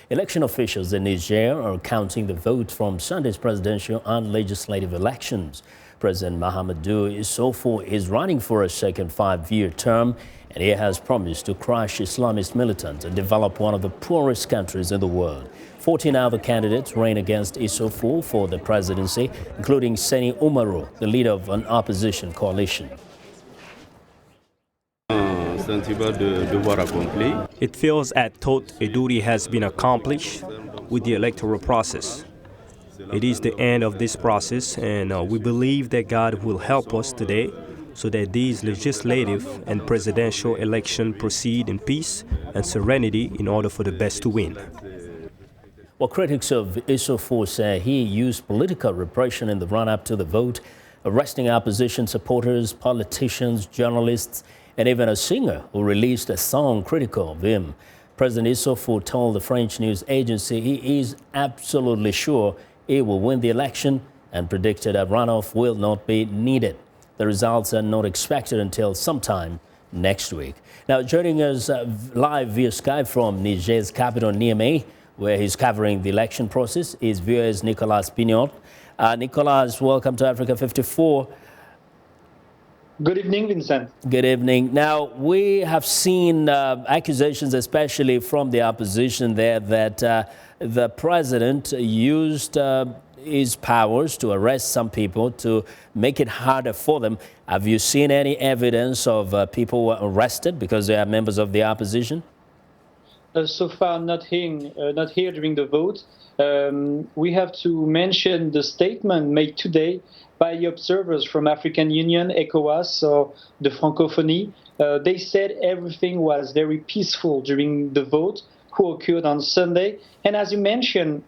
Election officials in Niger are counting the votes from Sunday's presidential and legislative elections. President Mahamadou Issoufou is running for a second 5-year term, and he has promised to crush Islamist militants and develop one of the poorest countries in the world. 14 other candidates ran against Issoufou for the presidency, including Seni Umaru, the leader of an opposition coalition. It feels as though a duty has been accomplished with the electoral process. It is the end of this process, and we believe that God will help us today so that these legislative and presidential elections proceed in peace and serenity in order for the best to win. Well, critics of Issoufou say he used political repression in the run-up to the vote, arresting opposition supporters, politicians, journalists, and even a singer who released a song critical of him. President Issoufou told the French news agency he is absolutely sure he will win the election and predicted a runoff will not be needed. The results are not expected until sometime next week. Now, joining us live via Skype from Niger's capital, Niamey, where he's covering the election process, is viewers Nicolas Pinault. Nicolas, welcome to Africa 54. Good evening, Vincent. Good evening. Now, we have seen accusations, especially from the opposition there, that the president used his powers to arrest some people to make it harder for them. Have you seen any evidence of people who were arrested because they are members of the opposition? So far, not here during the vote. We have to mention the statement made today by the observers from African Union, ECOWAS, or the Francophonie. They said everything was very peaceful during the vote who occurred on Sunday. And as you mentioned,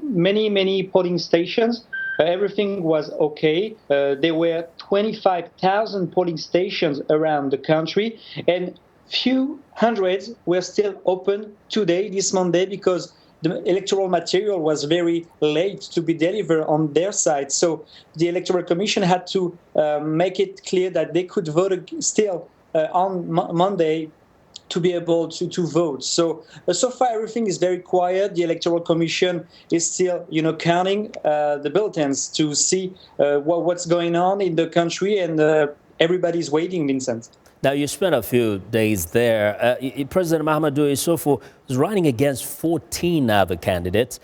many polling stations, everything was okay. There were 25,000 polling stations around the country, and few hundreds were still open today, this Monday, because the electoral material was very late to be delivered on their side. So the Electoral Commission had to make it clear that they could vote still on Monday to be able to vote. So far everything is very quiet. The Electoral Commission is still, counting the bulletins to see what's going on in the country, and everybody's waiting, Vincent. Now, you spent a few days there. President Mahamadou Issoufou was running against 14 other candidates.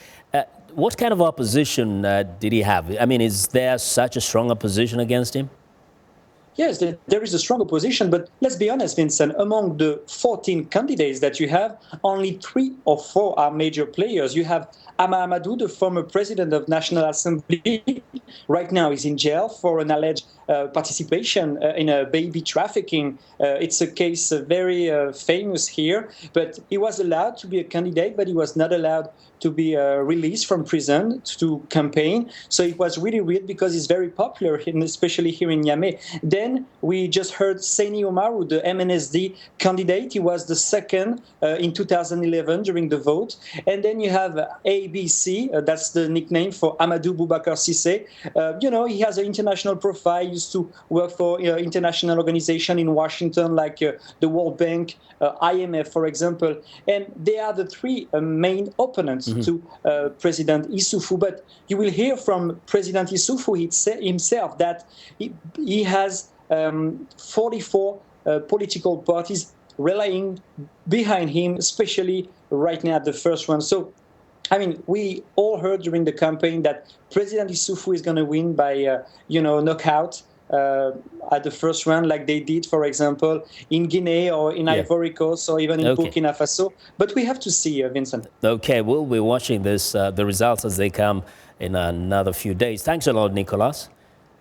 What kind of opposition did he have? I mean, is there such a strong opposition against him? Yes, there is a strong opposition, but let's be honest, Vincent, among the 14 candidates that you have, only 3 or 4 are major players. You have Mahamadou, the former president of National Assembly, right now is in jail for an alleged participation in a baby trafficking. It's a case very famous here, but he was allowed to be a candidate, but he was not allowed to be released from prison to campaign. So it was really weird because he's very popular, especially here in Niamey. Then we just heard Seni Umaru, the MNSD candidate. He was the second in 2011 during the vote. And then you have ABC, that's the nickname for Amadou Boubacar Cissé. He has an international profile, he used to work for international organizations in Washington, like the World Bank, IMF, for example. And they are the 3 main opponents to President Issoufou. But you will hear from President Issoufou himself that he has 44 political parties rallying behind him, especially right now at the first one. So, I mean, we all heard during the campaign that President Issoufou is going to win by, knockout at the first round, like they did, for example, in Guinea or in Ivory Coast or even in Burkina Faso. But we have to see, Vincent. Okay, we'll be watching the results as they come in another few days. Thanks a lot, Nicolas.